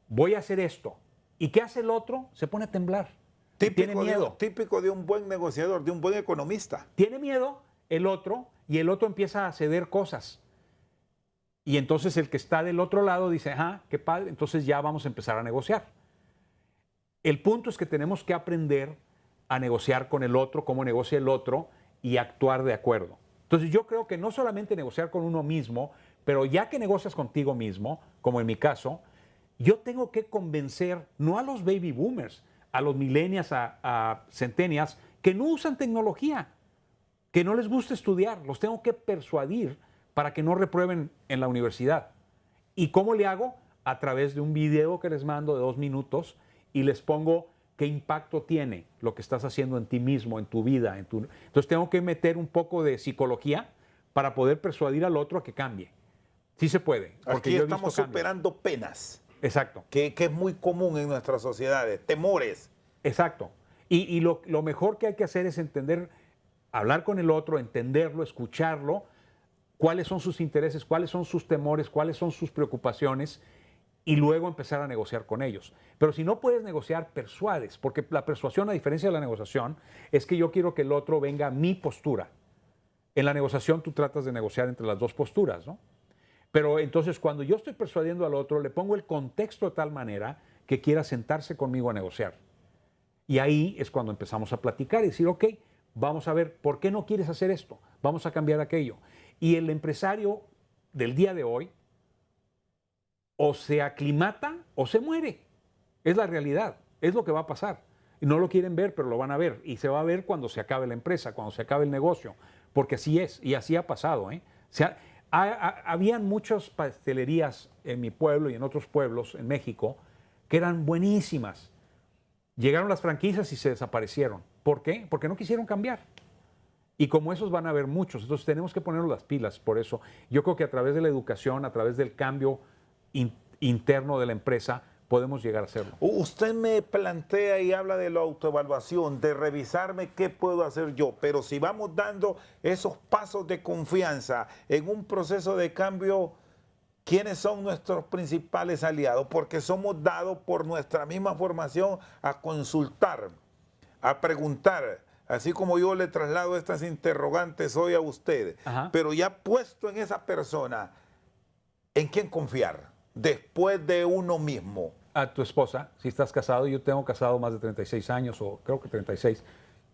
voy a hacer esto. ¿Y qué hace el otro? Se pone a temblar. Tiene miedo. Típico de un buen negociador, de un buen economista. Tiene miedo el otro y el otro empieza a ceder cosas. Y entonces el que está del otro lado dice, qué padre, entonces ya vamos a empezar a negociar. El punto es que tenemos que aprender a negociar con el otro, cómo negocia el otro y actuar de acuerdo. Entonces yo creo que no solamente negociar con uno mismo, pero ya que negocias contigo mismo, como en mi caso, yo tengo que convencer no a los baby boomers, a los millennials, a centennials, que no usan tecnología, que no les gusta estudiar. Los tengo que persuadir para que no reprueben en la universidad. ¿Y cómo le hago? A través de un video que les mando de 2 minutos y les pongo qué impacto tiene lo que estás haciendo en ti mismo, en tu vida. Entonces tengo que meter un poco de psicología para poder persuadir al otro a que cambie. Sí se puede. Porque aquí estamos superando penas. Exacto. Que es muy común en nuestras sociedades, temores. Exacto. Y lo mejor que hay que hacer es entender, hablar con el otro, entenderlo, escucharlo, cuáles son sus intereses, cuáles son sus temores, cuáles son sus preocupaciones, y luego empezar a negociar con ellos. Pero si no puedes negociar, persuades, porque la persuasión, a diferencia de la negociación, es que yo quiero que el otro venga a mi postura. En la negociación tú tratas de negociar entre las dos posturas, ¿no? Pero entonces cuando yo estoy persuadiendo al otro, le pongo el contexto de tal manera que quiera sentarse conmigo a negociar. Y ahí es cuando empezamos a platicar y decir, ok, vamos a ver, ¿por qué no quieres hacer esto? Vamos a cambiar aquello. Y el empresario del día de hoy o se aclimata o se muere. Es la realidad, es lo que va a pasar. Y no lo quieren ver, pero lo van a ver. Y se va a ver cuando se acabe la empresa, cuando se acabe el negocio. Porque así es, y así ha pasado. Habían muchas pastelerías en mi pueblo y en otros pueblos en México que eran buenísimas. Llegaron las franquicias y se desaparecieron. ¿Por qué? Porque no quisieron cambiar. Y como esos van a haber muchos, entonces tenemos que ponernos las pilas por eso. Yo creo que a través de la educación, a través del cambio interno de la empresa, podemos llegar a hacerlo. Usted me plantea y habla de la autoevaluación, de revisarme qué puedo hacer yo, pero si vamos dando esos pasos de confianza en un proceso de cambio, ¿quiénes son nuestros principales aliados? Porque somos dados por nuestra misma formación a consultar, a preguntar, así como yo le traslado estas interrogantes hoy a usted, pero ya puesto en esa persona, ¿en quién confiar después de uno mismo? A tu esposa, si estás casado, yo tengo casado más de 36 años, o creo que 36,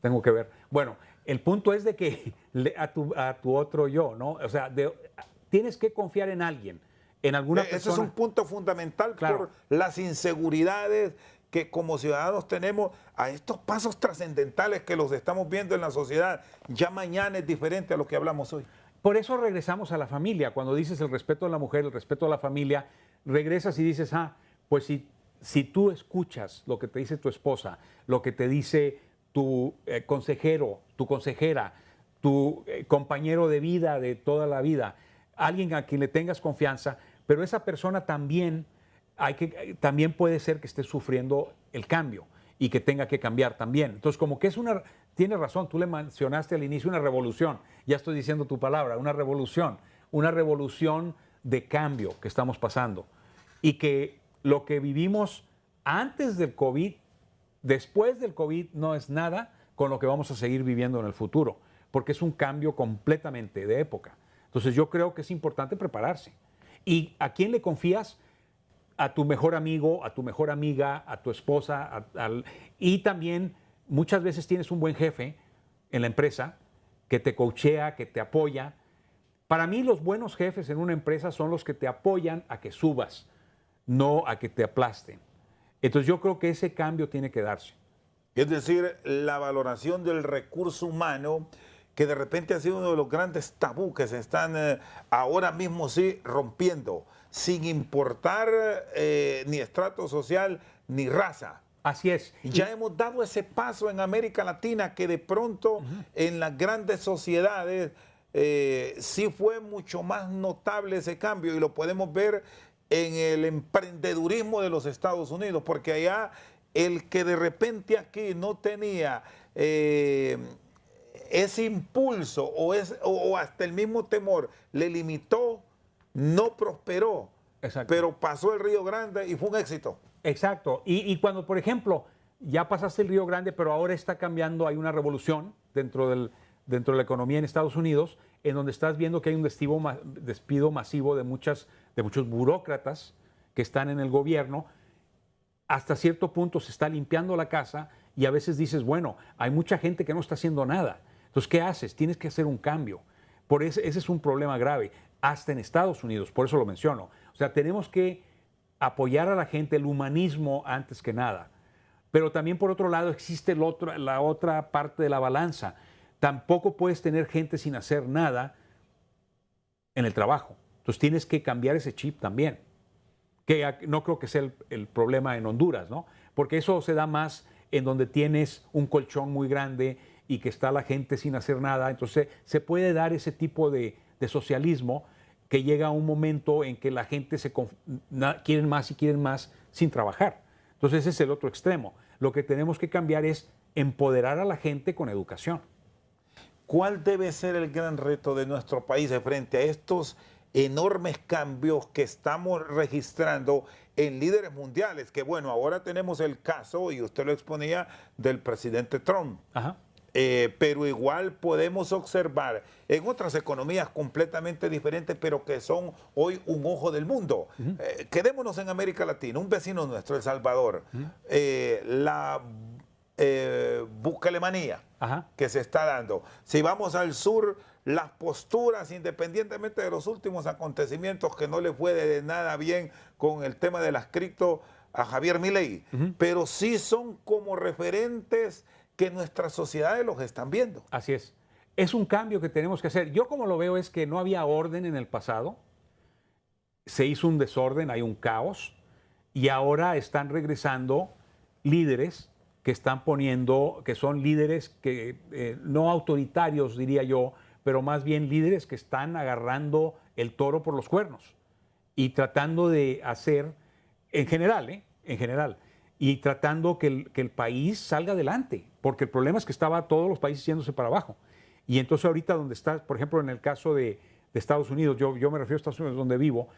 tengo que ver. Bueno, el punto es de que a tu otro yo, ¿no? O sea, tienes que confiar en alguien, en alguna persona. Ese es un punto fundamental, claro, por las inseguridades que como ciudadanos tenemos a estos pasos trascendentales que los estamos viendo en la sociedad. Ya mañana es diferente a lo que hablamos hoy. Por eso regresamos a la familia. Cuando dices el respeto a la mujer, el respeto a la familia, regresas y dices, pues si tú escuchas lo que te dice tu esposa, lo que te dice tu consejero, tu consejera, tu compañero de vida de toda la vida, alguien a quien le tengas confianza, pero esa persona también, también puede ser que esté sufriendo el cambio y que tenga que cambiar también. Entonces, como que tienes razón, tú le mencionaste al inicio una revolución, ya estoy diciendo tu palabra, una revolución de cambio que estamos pasando. Y que lo que vivimos antes del COVID, después del COVID, no es nada con lo que vamos a seguir viviendo en el futuro, porque es un cambio completamente de época. Entonces yo creo que es importante prepararse. ¿Y a quién le confías? A tu mejor amigo, a tu mejor amiga, a tu esposa, y también muchas veces tienes un buen jefe en la empresa que te coachea, que te apoya. Para mí los buenos jefes en una empresa son los que te apoyan a que subas, no a que te aplasten. Entonces yo creo que ese cambio tiene que darse. Es decir, la valoración del recurso humano, que de repente ha sido uno de los grandes tabú que se están ahora mismo sí rompiendo, sin importar ni estrato social ni raza. Así es. Ya hemos dado ese paso en América Latina que de pronto en las grandes sociedades sí fue mucho más notable ese cambio, y lo podemos ver en el emprendedurismo de los Estados Unidos, porque allá el que de repente aquí no tenía ese impulso o hasta el mismo temor, le limitó, no prosperó. Exacto. Pero pasó el Río Grande y fue un éxito. Exacto. Y cuando, por ejemplo, ya pasaste el Río Grande, pero ahora está cambiando, hay una revolución dentro de la economía en Estados Unidos, en donde estás viendo que hay un despido masivo de muchos burócratas que están en el gobierno. Hasta cierto punto se está limpiando la casa y a veces dices, bueno, hay mucha gente que no está haciendo nada. Entonces, ¿qué haces? Tienes que hacer un cambio. Ese es un problema grave, hasta en Estados Unidos, por eso lo menciono. O sea, tenemos que apoyar a la gente, el humanismo antes que nada. Pero también, por otro lado, existe la otra parte de la balanza. Tampoco puedes tener gente sin hacer nada en el trabajo. Entonces tienes que cambiar ese chip también. Que no creo que sea el problema en Honduras, ¿no? Porque eso se da más en donde tienes un colchón muy grande y que está la gente sin hacer nada. Entonces se puede dar ese tipo de socialismo que llega a un momento en que la gente quieren más y quieren más sin trabajar. Entonces ese es el otro extremo. Lo que tenemos que cambiar es empoderar a la gente con educación. ¿Cuál debe ser el gran reto de nuestro país frente a estos enormes cambios que estamos registrando en líderes mundiales? Que bueno, ahora tenemos el caso, y usted lo exponía, del presidente Trump. Ajá. Pero igual podemos observar en otras economías completamente diferentes, pero que son hoy un ojo del mundo. Quedémonos en América Latina, un vecino nuestro, El Salvador, la bucalemanía que se está dando. Si vamos al sur, las posturas, independientemente de los últimos acontecimientos, que no le fue de nada bien con el tema de las cripto a Javier Milei, pero sí son como referentes que nuestras sociedades los están viendo. Así es. Es un cambio que tenemos que hacer. Yo como lo veo es que no había orden en el pasado, se hizo un desorden, hay un caos, y ahora están regresando líderes que están que son líderes que no autoritarios, diría yo, pero más bien líderes que están agarrando el toro por los cuernos y tratando de hacer, en general, en general, y tratando que el país salga adelante, porque el problema es que estaba todos los países yéndose para abajo. Y entonces ahorita donde está, por ejemplo, en el caso de Estados Unidos, yo me refiero a Estados Unidos donde vivo,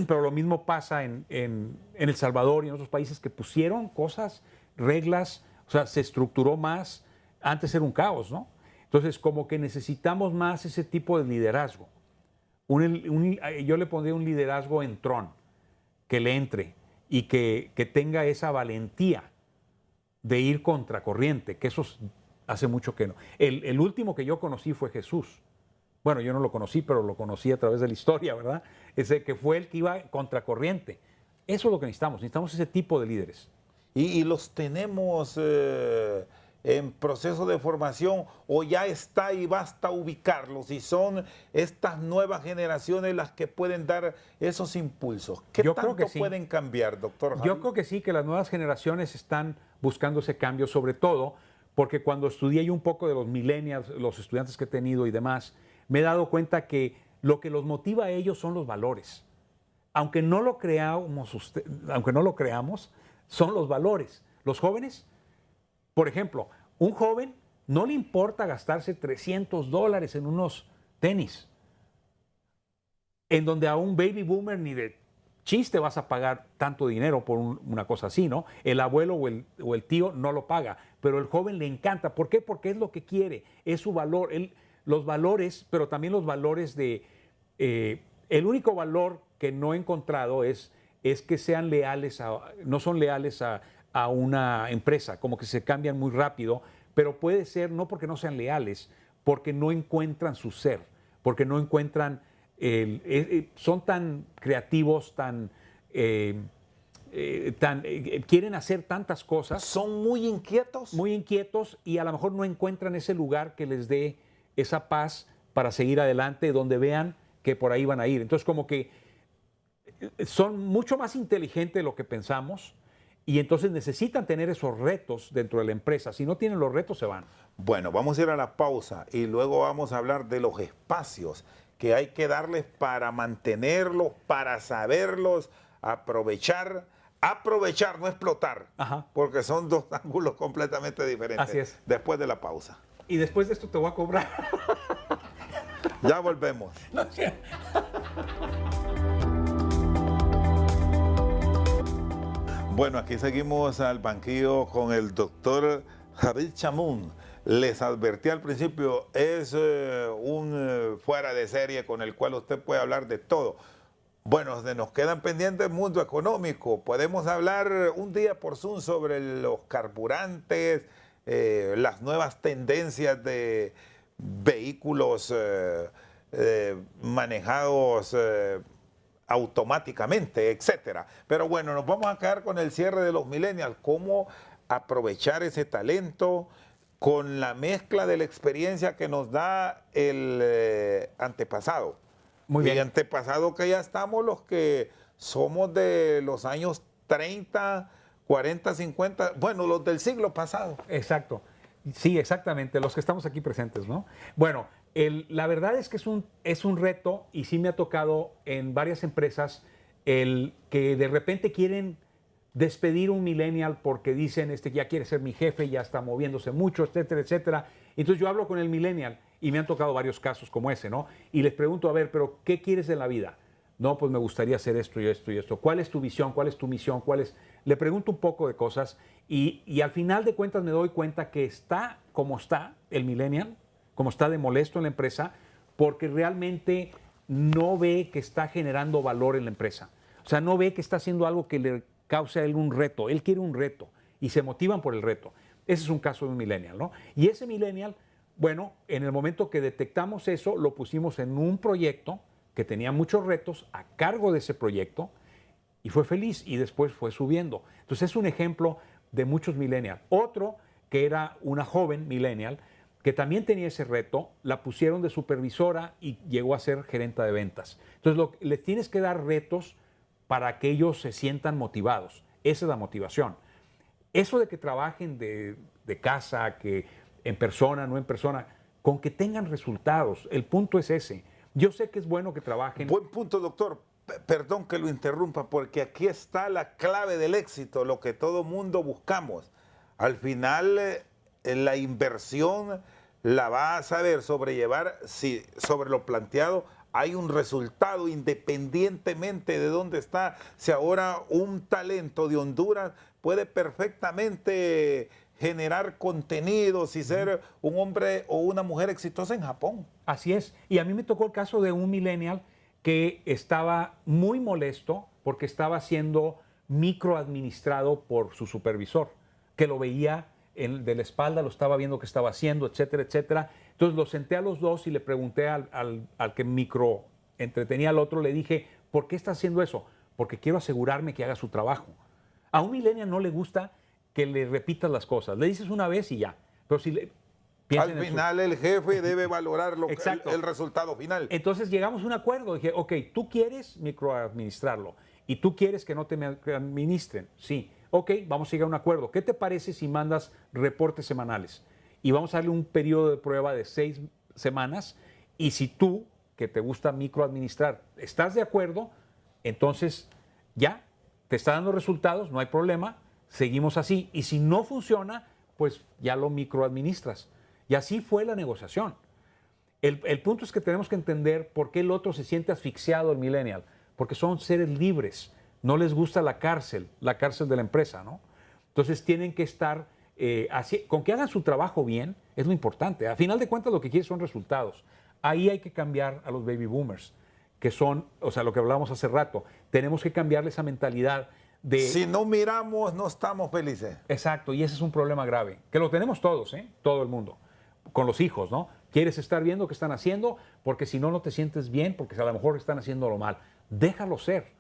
pero lo mismo pasa en El Salvador y en otros países que pusieron cosas, reglas, o sea, se estructuró más, antes era un caos, ¿no? Entonces, como que necesitamos más ese tipo de liderazgo. Yo le pondría un liderazgo entrón, que le entre y que tenga esa valentía de ir contracorriente, que eso hace mucho que no. El último que yo conocí fue Jesús. Bueno, yo no lo conocí, pero lo conocí a través de la historia, ¿verdad? Ese que fue el que iba contracorriente. Eso es lo que necesitamos ese tipo de líderes. Y los tenemos en proceso de formación o ya está y basta ubicarlos y son estas nuevas generaciones las que pueden dar esos impulsos. ¿Qué Yo tanto creo que sí. pueden cambiar, doctor Javi? Yo creo que sí, que las nuevas generaciones están buscando ese cambio, sobre todo porque cuando estudié yo un poco de los millennials, los estudiantes que he tenido y demás, me he dado cuenta que lo que los motiva a ellos son los valores. Aunque no lo creamos, son los valores. Los jóvenes, por ejemplo, un joven no le importa gastarse $300 en unos tenis, en donde a un baby boomer ni de chiste vas a pagar tanto dinero por una cosa así, ¿no? El abuelo o el tío no lo paga, pero el joven le encanta. ¿Por qué? Porque es lo que quiere, es su valor. Los valores, pero también los valores de... el único valor que no he encontrado es que sean leales, no son leales a una empresa, como que se cambian muy rápido, pero puede ser no porque no sean leales, porque no encuentran su ser, porque no encuentran, son tan creativos, quieren hacer tantas cosas. ¿Son muy inquietos? Muy inquietos y a lo mejor no encuentran ese lugar que les dé esa paz para seguir adelante, donde vean que por ahí van a ir. Entonces, como que son mucho más inteligentes de lo que pensamos y entonces necesitan tener esos retos dentro de la empresa. Si no tienen los retos, se van. Bueno, vamos a ir a la pausa y luego vamos a hablar de los espacios que hay que darles para mantenerlos, para saberlos aprovechar, no explotar. Ajá. Porque son dos ángulos completamente diferentes. Así es. Después de la pausa. Y después de esto te voy a cobrar. Ya volvemos. No, sí. Bueno, aquí seguimos al banquillo con el doctor Javid Chamoun. Les advertí al principio, es un fuera de serie con el cual usted puede hablar de todo. Bueno, nos quedan pendientes el mundo económico. Podemos hablar un día por Zoom sobre los carburantes, las nuevas tendencias de vehículos manejados automáticamente, etcétera. Pero bueno, nos vamos a quedar con el cierre de los millennials, cómo aprovechar ese talento con la mezcla de la experiencia que nos da el antepasado. Muy bien. Y antepasado que ya estamos los que somos de los años 30, 40, 50, bueno, los del siglo pasado. Exacto. Sí, exactamente, los que estamos aquí presentes, ¿no? Bueno, la verdad es que es un reto y sí me ha tocado en varias empresas el que de repente quieren despedir un millennial porque dicen ya quiere ser mi jefe, ya está moviéndose mucho, etcétera, etcétera. Entonces yo hablo con el millennial y me han tocado varios casos como ese, ¿no? Y les pregunto, a ver, pero ¿qué quieres de la vida? No, pues me gustaría hacer esto y esto y esto. ¿Cuál es tu visión? ¿Cuál es tu misión? Le pregunto un poco de cosas y al final de cuentas me doy cuenta que está como está el millennial, como está de molesto en la empresa, porque realmente no ve que está generando valor en la empresa. O sea, no ve que está haciendo algo que le cause a él un reto. Él quiere un reto y se motivan por el reto. Ese es un caso de un millennial, ¿no? Y ese millennial, bueno, en el momento que detectamos eso, lo pusimos en un proyecto que tenía muchos retos a cargo de ese proyecto y fue feliz y después fue subiendo. Entonces es un ejemplo de muchos millennials. Otro que era una joven millennial que también tenía ese reto, la pusieron de supervisora y llegó a ser gerenta de ventas. Entonces les tienes que dar retos para que ellos se sientan motivados. Esa es la motivación. Eso de que trabajen de casa, que en persona, no en persona, con que tengan resultados. El punto es ese. Yo sé que es bueno que trabajen. Buen punto, doctor. perdón que lo interrumpa, porque aquí está la clave del éxito, lo que todo mundo buscamos. Al final, la inversión la va a saber sobrellevar si sobre lo planteado hay un resultado independientemente de dónde está. Si ahora un talento de Honduras puede perfectamente generar contenidos y ser un hombre o una mujer exitosa en Japón. Así es. Y a mí me tocó el caso de un millennial que estaba muy molesto porque estaba siendo microadministrado por su supervisor, que lo veía de la espalda, lo estaba viendo que estaba haciendo, etcétera, etcétera. Entonces los senté a los dos y le pregunté al que micro entretenía al otro, le dije, ¿por qué está haciendo eso? Porque quiero asegurarme que haga su trabajo. A un millennial no le gusta que le repitas las cosas. Le dices una vez y ya. Pero si le... Al final el jefe debe valorar el resultado final. Entonces llegamos a un acuerdo. Dije, ok, tú quieres microadministrarlo y tú quieres que no te administren. Sí. Ok, vamos a llegar a un acuerdo. ¿Qué te parece si mandas reportes semanales? Y vamos a darle un periodo de prueba de 6 semanas. Y si tú, que te gusta microadministrar, estás de acuerdo, entonces ya te está dando resultados, no hay problema, seguimos así. Y si no funciona, pues ya lo microadministras. Y así fue la negociación. El punto es que tenemos que entender por qué el otro se siente asfixiado, el millennial. Porque son seres libres. No les gusta la cárcel de la empresa, ¿no? Entonces tienen que estar así, con que hagan su trabajo bien, es lo importante. A final de cuentas lo que quieren son resultados. Ahí hay que cambiar a los baby boomers, que son, o sea, lo que hablábamos hace rato. Tenemos que cambiarle esa mentalidad de... Si no miramos, no estamos felices. Exacto, y ese es un problema grave, que lo tenemos todos, ¿eh? Todo el mundo. Con los hijos, ¿no? Quieres estar viendo qué están haciendo, porque si no, no te sientes bien, porque a lo mejor están haciéndolo mal. Déjalo ser.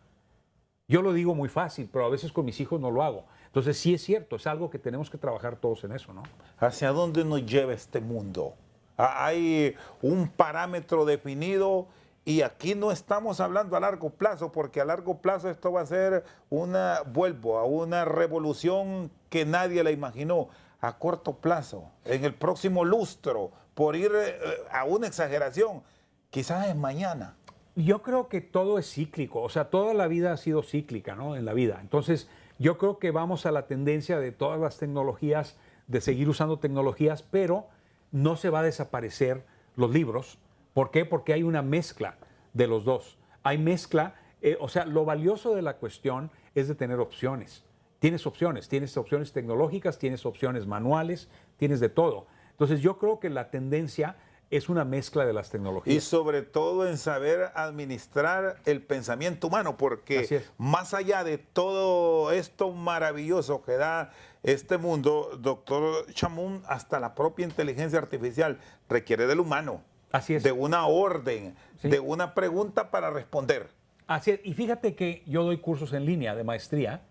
Yo lo digo muy fácil, pero a veces con mis hijos no lo hago. Entonces sí es cierto, es algo que tenemos que trabajar todos en eso, ¿no? ¿Hacia dónde nos lleva este mundo? Hay un parámetro definido y aquí no estamos hablando a largo plazo, porque a largo plazo esto va a ser vuelvo a una revolución que nadie la imaginó. A corto plazo, en el próximo lustro, por ir a una exageración, quizás es mañana. Yo creo que todo es cíclico, o sea, toda la vida ha sido cíclica, ¿no? En la vida. Entonces, yo creo que vamos a la tendencia de todas las tecnologías, de seguir usando tecnologías, pero no se va a desaparecer los libros. ¿Por qué? Porque hay una mezcla de los dos. Hay mezcla, o sea, lo valioso de la cuestión es de tener opciones. Tienes opciones tecnológicas, tienes opciones manuales, tienes de todo. Entonces, yo creo que la tendencia es una mezcla de las tecnologías. Y sobre todo en saber administrar el pensamiento humano, porque más allá de todo esto maravilloso que da este mundo, doctor Chamoun, hasta la propia inteligencia artificial requiere del humano. Así es. De una orden, de una pregunta para responder. Así es. Y fíjate que yo doy cursos en línea de maestría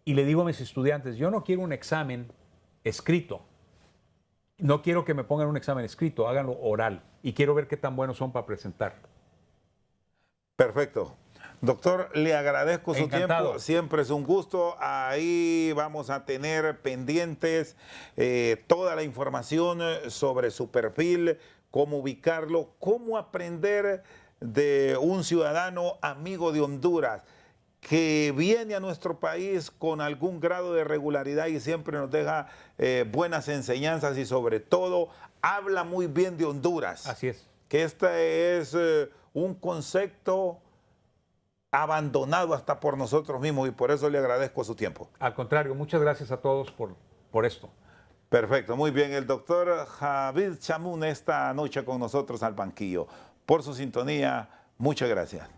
y le digo a mis estudiantes, yo no quiero un examen escrito. No quiero que me pongan un examen escrito, háganlo oral. Y quiero ver qué tan buenos son para presentar. Perfecto. Doctor, le agradezco su tiempo. Siempre es un gusto. Ahí vamos a tener pendientes toda la información sobre su perfil, cómo ubicarlo, cómo aprender de un ciudadano amigo de Honduras que viene a nuestro país con algún grado de regularidad y siempre nos deja buenas enseñanzas y sobre todo habla muy bien de Honduras. Así es. Que este es un concepto abandonado hasta por nosotros mismos y por eso le agradezco su tiempo. Al contrario, muchas gracias a todos por esto. Perfecto, muy bien. El doctor Javid Chamoun esta noche con nosotros al banquillo. Por su sintonía, muchas gracias.